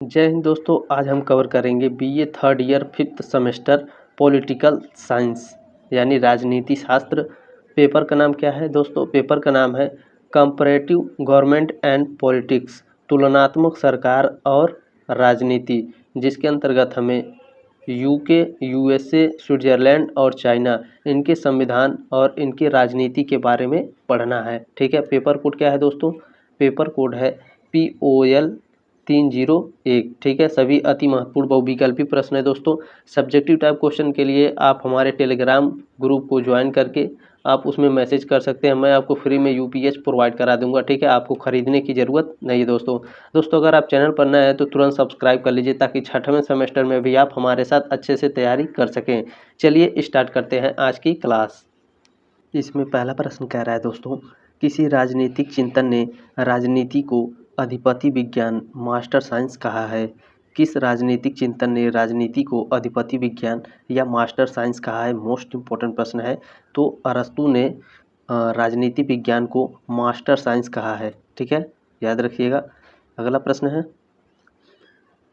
जय हिंद दोस्तों। आज हम कवर करेंगे BA third year fifth semester political science यानी राजनीति शास्त्र। पेपर का नाम क्या है दोस्तों? पेपर का नाम है कंपैरेटिव गवर्नमेंट एंड पॉलिटिक्स, तुलनात्मक सरकार और राजनीति, जिसके अंतर्गत हमें यूके, यूएसए, स्विट्जरलैंड और चाइना, इनके संविधान और इनकी राजनीति के बारे में पढ़ना है। ठीक है। पेपर कोड क्या है दोस्तों? पेपर कोड है POL 301। ठीक है। सभी अति महत्वपूर्ण बहुविकल्पी प्रश्न है दोस्तों। सब्जेक्टिव टाइप क्वेश्चन के लिए आप हमारे टेलीग्राम ग्रुप को ज्वाइन करके आप उसमें मैसेज कर सकते हैं। मैं आपको फ्री में UPH प्रोवाइड करा दूंगा। ठीक है। आपको खरीदने की ज़रूरत नहीं है दोस्तों अगर आप चैनल पर नए हैं तो तुरंत सब्सक्राइब कर लीजिए ताकि छठवें सेमेस्टर में भी आप हमारे साथ अच्छे से तैयारी कर सकें। चलिए स्टार्ट करते हैं आज की क्लास। इसमें पहला प्रश्न कह रहा है दोस्तों, किसी राजनीतिक चिंतन ने राजनीति को अधिपति विज्ञान मास्टर साइंस कहा है। किस राजनीतिक चिंतन ने राजनीति को अधिपति विज्ञान या मास्टर साइंस कहा है? मोस्ट इम्पोर्टेंट प्रश्न है। तो अरस्तु ने राजनीति विज्ञान को मास्टर साइंस कहा है। ठीक है, याद रखिएगा। अगला प्रश्न है,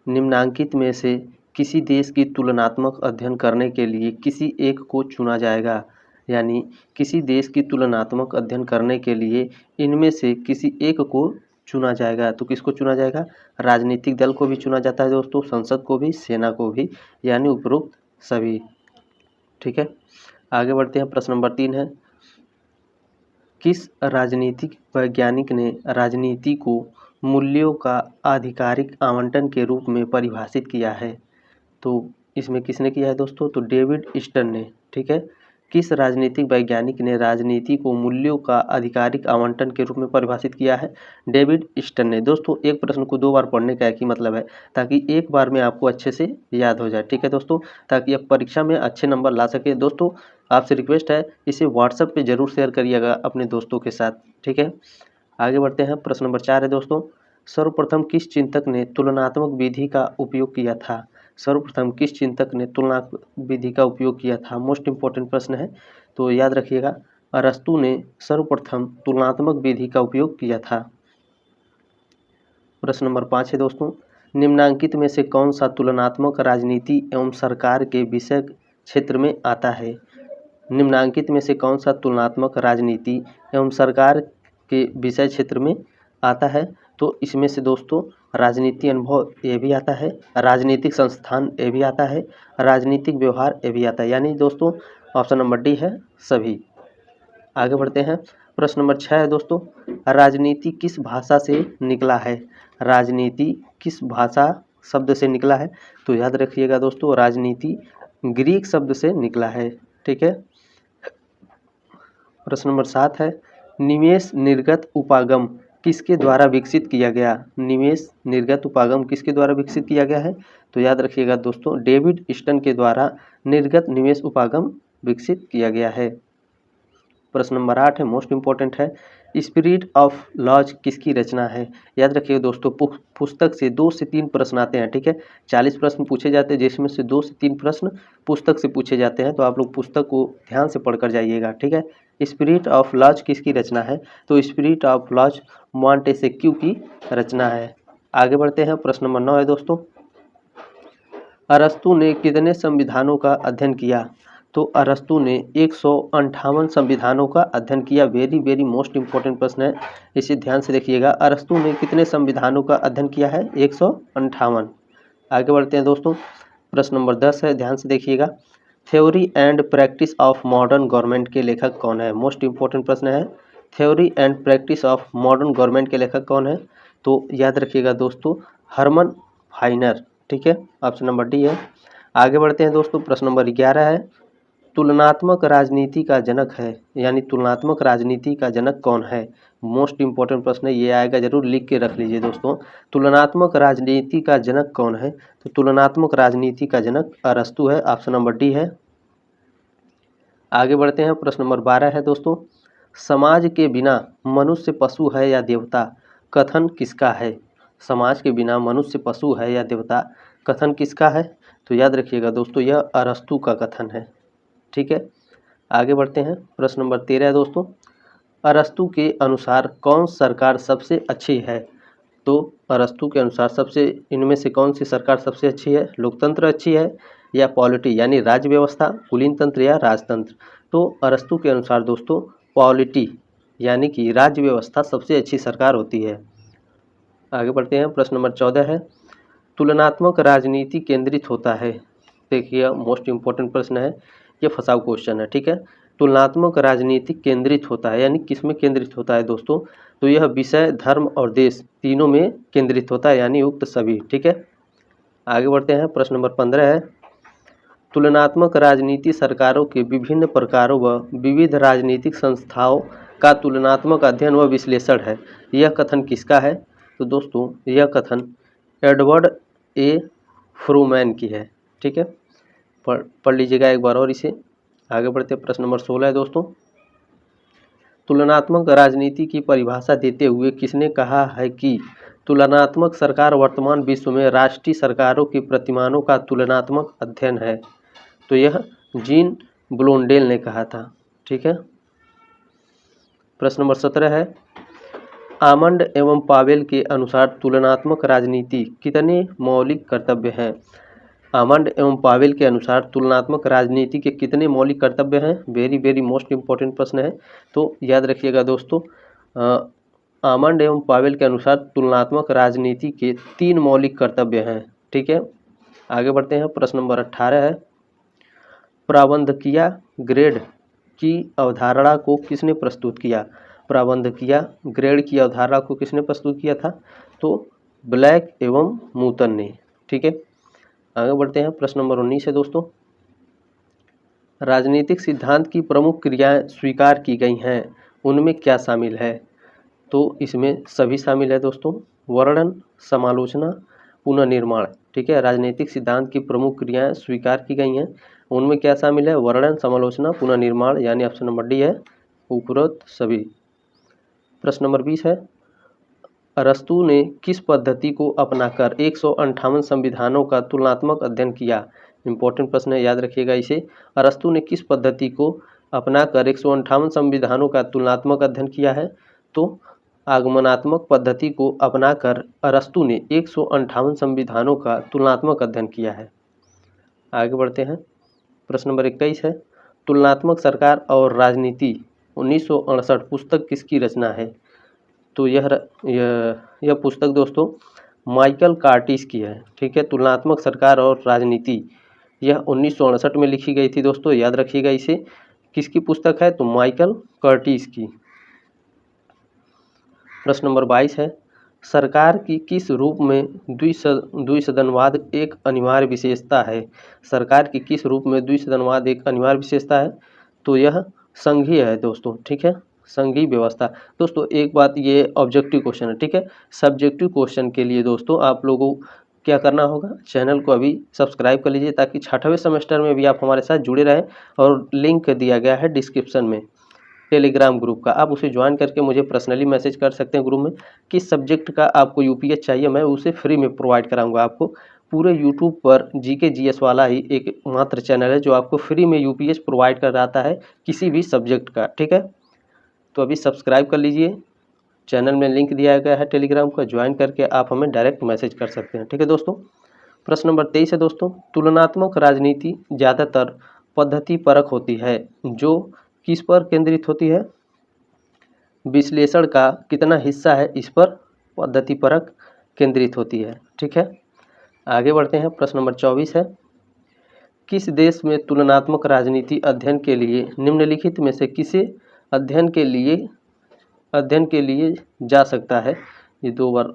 निम्नांकित में से किसी देश की तुलनात्मक अध्ययन करने के लिए किसी एक को चुना जाएगा। यानी किसी देश की तुलनात्मक अध्ययन करने के लिए इनमें से किसी एक को चुना जाएगा। तो किसको चुना जाएगा? राजनीतिक दल को भी चुना जाता है दोस्तों, संसद को भी, सेना को भी, यानी उपरोक्त सभी। ठीक है, आगे बढ़ते हैं। प्रश्न नंबर 3 है, किस राजनीतिक वैज्ञानिक ने राजनीति को मूल्यों का आधिकारिक आवंटन के रूप में परिभाषित किया है? तो इसमें किसने किया है दोस्तों? तो डेविड स्टर्न ने। ठीक है, किस राजनीतिक वैज्ञानिक ने राजनीति को मूल्यों का आधिकारिक आवंटन के रूप में परिभाषित किया है? डेविड स्टर्न ने। दोस्तों एक प्रश्न को 2 बार पढ़ने का एक ही मतलब है, ताकि एक बार में आपको अच्छे से याद हो जाए। ठीक है दोस्तों, ताकि आप परीक्षा में अच्छे नंबर ला सके। दोस्तों आपसे रिक्वेस्ट है, इसे व्हाट्सएप पे जरूर शेयर करिएगा अपने दोस्तों के साथ। ठीक है, आगे बढ़ते हैं। प्रश्न नंबर 4 है दोस्तों, सर्वप्रथम किस चिंतक ने तुलनात्मक विधि का उपयोग किया था? सर्वप्रथम किस चिंतक ने तुलनात्मक विधि का उपयोग किया था? मोस्ट इम्पोर्टेंट प्रश्न है, तो याद रखिएगा। अरस्तु ने सर्वप्रथम तुलनात्मक विधि का उपयोग किया था। प्रश्न नंबर 5 है दोस्तों, निम्नांकित में से कौन सा तुलनात्मक राजनीति एवं सरकार के विषय क्षेत्र में आता है? निम्नांकित में से कौन सा तुलनात्मक राजनीति एवं सरकार के विषय क्षेत्र में आता है? तो इसमें से दोस्तों राजनीति अनुभव ये भी आता है, राजनीतिक संस्थान ये भी आता है, राजनीतिक व्यवहार ये भी आता है। यानी दोस्तों ऑप्शन नंबर डी है सभी। आगे बढ़ते हैं। प्रश्न नंबर 6 है दोस्तों, राजनीति किस भाषा से निकला है? राजनीति किस भाषा शब्द से निकला है? तो याद रखिएगा दोस्तों, राजनीति ग्रीक शब्द से निकला है। ठीक है, प्रश्न नंबर 7 है, निवेश निर्गत उपागम किसके द्वारा विकसित किया गया? निवेश निर्गत उपागम किसके द्वारा विकसित किया गया है? तो याद रखिएगा दोस्तों, डेविड स्टर्न के द्वारा निर्गत निवेश उपागम विकसित किया गया है। प्रश्न नंबर 8 है, मोस्ट इम्पोर्टेंट है, स्पिरिट ऑफ लॉज किसकी रचना है? याद रखिएगा दोस्तों, पुस्तक से 2 से 3 प्रश्न आते हैं। ठीक है, 40 प्रश्न पूछे जाते हैं, जिसमें से 2 से 3 प्रश्न पुस्तक से पूछे जाते हैं। तो आप लोग पुस्तक को ध्यान से पढ़कर जाइएगा। ठीक है, स्पिरिट ऑफ लॉज किसकी रचना है? तो स्पिरिट ऑफ लॉज मॉन्टेस्क्यू की रचना है। आगे बढ़ते हैं। प्रश्न नंबर 9 है दोस्तों, अरस्तु ने कितने संविधानों का अध्ययन किया? तो अरस्तु ने 158 संविधानों का अध्ययन किया। वेरी वेरी मोस्ट इम्पोर्टेंट प्रश्न है, इसे ध्यान से देखिएगा। अरस्तु ने कितने संविधानों का अध्ययन किया है? 158। आगे बढ़ते हैं दोस्तों। प्रश्न नंबर 10 है, ध्यान से देखिएगा, theory and practice of modern government के लेखक कौन है? मोस्ट इम्पोर्टेंट प्रश्न है, theory and practice of modern government के लेखक कौन है? तो याद रखिएगा दोस्तों, हरमन फाइनर। ठीक है, ऑप्शन नंबर डी है। आगे बढ़ते हैं दोस्तों। प्रश्न नंबर 11 है, तुलनात्मक राजनीति का जनक है, यानी तुलनात्मक राजनीति का जनक कौन है? मोस्ट इम्पोर्टेंट प्रश्न है, ये आएगा, जरूर लिख के रख लीजिए दोस्तों। तुलनात्मक राजनीति का जनक कौन है? तो तुलनात्मक राजनीति का जनक अरस्तु है। ऑप्शन नंबर डी है। आगे बढ़ते हैं। प्रश्न नंबर 12 है दोस्तों, समाज के बिना मनुष्य पशु है या देवता? कथन किसका है? समाज के बिना मनुष्य पशु है या देवता, कथन किसका है? तो याद रखिएगा दोस्तों, यह अरस्तु का कथन है। ठीक है, आगे बढ़ते हैं। प्रश्न नंबर 13 है दोस्तों, अरस्तु के अनुसार कौन सरकार सबसे अच्छी है? तो अरस्तू के अनुसार सबसे इनमें से कौन सी सरकार सबसे अच्छी है? लोकतंत्र अच्छी है या पॉलिटी यानी राज्य व्यवस्था, कुलीन तंत्र या राजतंत्र? तो अरस्तू के अनुसार दोस्तों पॉलिटी यानी कि राज्य व्यवस्था सबसे अच्छी सरकार होती है। आगे बढ़ते हैं। प्रश्न नंबर 14 है, तुलनात्मक राजनीति केंद्रित होता है। देखिए मोस्ट इम्पोर्टेंट प्रश्न है, ये फंसाऊ क्वेश्चन है, ठीक है। तुलनात्मक राजनीति केंद्रित होता है यानी किस में केंद्रित होता है दोस्तों? तो यह विषय, धर्म और देश तीनों में केंद्रित होता है यानी उक्त सभी, ठीक है। आगे बढ़ते हैं। प्रश्न नंबर 15 है, तुलनात्मक राजनीति सरकारों के विभिन्न प्रकारों व विविध राजनीतिक संस्थाओं का तुलनात्मक अध्ययन व विश्लेषण है। यह कथन किसका है? तो दोस्तों यह कथन एडवर्ड ए फ्रूमैन की है, ठीक है। पढ़ लीजिएगा एक बार और इसे। आगे बढ़ते हैं। प्रश्न नंबर 16 है दोस्तों, तुलनात्मक राजनीति की परिभाषा देते हुए किसने कहा है कि तुलनात्मक सरकार वर्तमान विश्व में राष्ट्रीय सरकारों के प्रतिमानों का तुलनात्मक अध्ययन है? तो यह जीन ब्लोंडेल ने कहा था, ठीक है। प्रश्न नंबर 17 है, आमंड एवं पावेल के अनुसार तुलनात्मक राजनीति कितने मौलिक कर्तव्य हैं? आमंड एवं पावेल के अनुसार तुलनात्मक राजनीति के कितने मौलिक कर्तव्य हैं? वेरी मोस्ट इम्पोर्टेंट प्रश्न है, तो याद रखिएगा दोस्तों। आमंड एवं पावेल के अनुसार तुलनात्मक राजनीति के 3 मौलिक कर्तव्य हैं, ठीक है। आगे बढ़ते हैं। प्रश्न नंबर 18 है, प्रबंधकीय ग्रेड की अवधारणा को किसने प्रस्तुत किया? प्रबंधकीय ग्रेड की अवधारणा को किसने प्रस्तुत किया था? तो ब्लैक एवं मूतन ने, ठीक है। आगे बढ़ते हैं। प्रश्न नंबर 19 है दोस्तों, राजनीतिक सिद्धांत की प्रमुख क्रियाएं स्वीकार की गई हैं, उनमें क्या शामिल है? तो इसमें सभी शामिल है दोस्तों, वर्णन, समालोचना, पुनर्निर्माण, ठीक है। राजनीतिक सिद्धांत की प्रमुख क्रियाएं स्वीकार की गई हैं, उनमें क्या शामिल है? वर्णन, समालोचना, पुनर्निर्माण, यानी ऑप्शन नंबर डी है, उपरोक्त सभी। प्रश्न नंबर 20 है, अरस्तू ने किस पद्धति को अपनाकर 158 संविधानों का तुलनात्मक अध्ययन किया? इंपॉर्टेंट प्रश्न है, याद रखिएगा इसे। अरस्तू ने किस पद्धति को अपनाकर 158 संविधानों का तुलनात्मक अध्ययन किया है? तो आगमनात्मक पद्धति को अपनाकर अरस्तू ने 158 संविधानों का तुलनात्मक अध्ययन किया है। आगे बढ़ते हैं। प्रश्न नंबर 21 है, तुलनात्मक सरकार और राजनीति 1968 पुस्तक किसकी रचना है? तो यह पुस्तक दोस्तों माइकल कार्टिस की है, ठीक है। तुलनात्मक सरकार और राजनीति यह 1968 में लिखी गई थी दोस्तों, याद रखिएगा इसे। किसकी पुस्तक है? तो माइकल कर्टिस की। प्रश्न नंबर 22 है, सरकार की किस रूप में द्विसदनवाद एक अनिवार्य विशेषता है? सरकार की किस रूप में द्विसदनवाद एक अनिवार्य विशेषता है? तो यह संघीय है दोस्तों, ठीक है, संघीय व्यवस्था। दोस्तों एक बात, ये ऑब्जेक्टिव क्वेश्चन है, ठीक है। सब्जेक्टिव क्वेश्चन के लिए दोस्तों आप लोगों को क्या करना होगा, चैनल को अभी सब्सक्राइब कर लीजिए ताकि 6वें सेमेस्टर में भी आप हमारे साथ जुड़े रहें। और लिंक दिया गया है डिस्क्रिप्शन में टेलीग्राम ग्रुप का, आप उसे ज्वाइन करके मुझे पर्सनली मैसेज कर सकते हैं ग्रुप में। किस सब्जेक्ट का आपको यूपीएस चाहिए, मैं उसे फ्री में प्रोवाइड कराऊंगा आपको। पूरे यूट्यूब पर जीके जीएस वाला ही एक मात्र चैनल है जो आपको फ्री में यूपीएस प्रोवाइड कराता है किसी भी सब्जेक्ट का, ठीक है। तो अभी सब्सक्राइब कर लीजिए, चैनल में लिंक दिया गया है टेलीग्राम का, ज्वाइन करके आप हमें डायरेक्ट मैसेज कर सकते हैं, ठीक है दोस्तों। प्रश्न नंबर 23 है दोस्तों, तुलनात्मक राजनीति ज़्यादातर पद्धति परक होती है, जो किस पर केंद्रित होती है? विश्लेषण का कितना हिस्सा है इस पर पद्धति परक केंद्रित होती है, ठीक है। आगे बढ़ते हैं। प्रश्न नंबर 24 है, किस देश में तुलनात्मक राजनीति अध्ययन के लिए निम्नलिखित में से किसे अध्ययन के लिए जा सकता है? ये 2 बार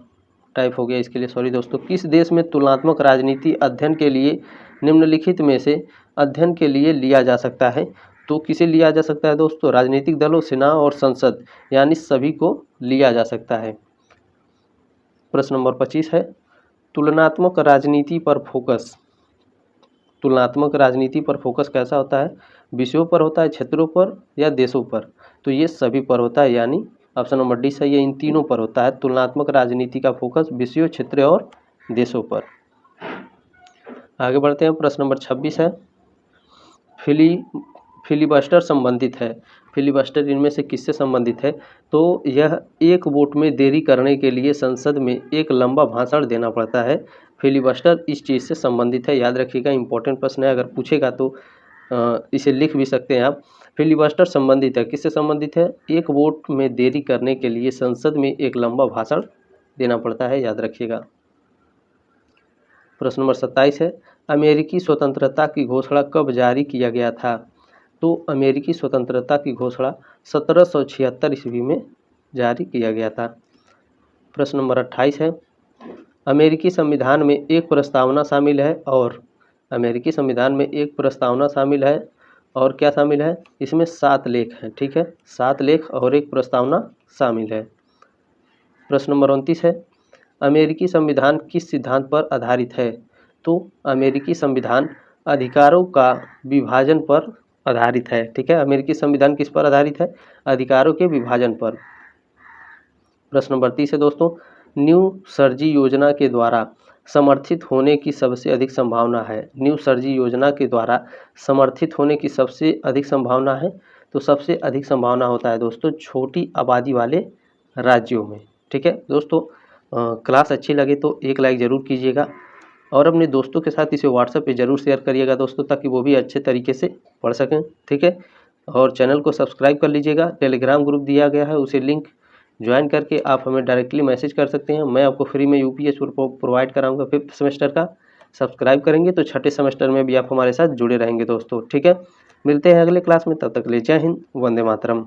टाइप हो गया, इसके लिए सॉरी दोस्तों। किस देश में तुलनात्मक राजनीति अध्ययन के लिए निम्नलिखित में से अध्ययन के लिए लिया जा सकता है? तो किसे लिया जा सकता है दोस्तों? राजनीतिक दलों, सेना और संसद, यानी सभी को लिया जा सकता है। प्रश्न नंबर 25 है, तुलनात्मक राजनीति पर फोकस। तुलनात्मक राजनीति पर फोकस कैसा होता है? विषयों पर होता है, क्षेत्रों पर या देशों पर? तो ये सभी पर होता है, यानी ऑप्शन नंबर डी सही है, इन तीनों पर होता है। तुलनात्मक राजनीति का फोकस विषयों, क्षेत्र और देशों पर। आगे बढ़ते हैं। प्रश्न नंबर 26 है, फिलिबस्टर संबंधित है। फिलिबस्टर इनमें से किससे संबंधित है? तो यह एक वोट में देरी करने के लिए संसद में एक लंबा भाषण देना पड़ता है। फिलिबस्टर इस चीज़ से संबंधित है, याद रखिएगा, इंपॉर्टेंट प्रश्न है, अगर पूछेगा तो इसे लिख भी सकते हैं आप। फिलिबस्टर संबंधित है, किससे संबंधित है? एक वोट में देरी करने के लिए संसद में एक लंबा भाषण देना पड़ता है, याद रखिएगा। प्रश्न नंबर 27 है, अमेरिकी स्वतंत्रता की घोषणा कब जारी किया गया था? तो अमेरिकी स्वतंत्रता की घोषणा 1776 ईस्वी में जारी किया गया था। प्रश्न नंबर 28 है, अमेरिकी संविधान में एक प्रस्तावना शामिल है और अमेरिकी संविधान में एक प्रस्तावना शामिल है और क्या शामिल है? इसमें 7 लेख हैं, ठीक है, 7 लेख और एक प्रस्तावना शामिल है। प्रश्न नंबर 29 है, अमेरिकी संविधान किस सिद्धांत पर आधारित है? तो अमेरिकी संविधान अधिकारों का विभाजन पर आधारित है, ठीक है। अमेरिकी संविधान किस पर आधारित है? अधिकारों के विभाजन पर। प्रश्न नंबर 30 है दोस्तों, न्यू सर्जी योजना के द्वारा समर्थित होने की सबसे अधिक संभावना है। न्यू सर्जी योजना के द्वारा समर्थित होने की सबसे अधिक संभावना है, तो सबसे अधिक संभावना होता है दोस्तों छोटी आबादी वाले राज्यों में, ठीक है दोस्तों। क्लास अच्छी लगे तो एक लाइक ज़रूर कीजिएगा और अपने दोस्तों के साथ इसे व्हाट्सएप पे ज़रूर शेयर करिएगा दोस्तों, ताकि वो भी अच्छे तरीके से पढ़ सकें, ठीक है। और चैनल को सब्सक्राइब कर लीजिएगा। टेलीग्राम ग्रुप दिया गया है, उसे लिंक ज्वाइन करके आप हमें डायरेक्टली मैसेज कर सकते हैं। मैं आपको फ्री में यूपीएस प्रोवाइड कराऊंगा 5th सेमेस्टर का। सब्सक्राइब करेंगे तो 6ठे सेमेस्टर में भी आप हमारे साथ जुड़े रहेंगे दोस्तों, ठीक है। मिलते हैं अगले क्लास में, तब तक के लिए जय हिंद, वंदे मातरम।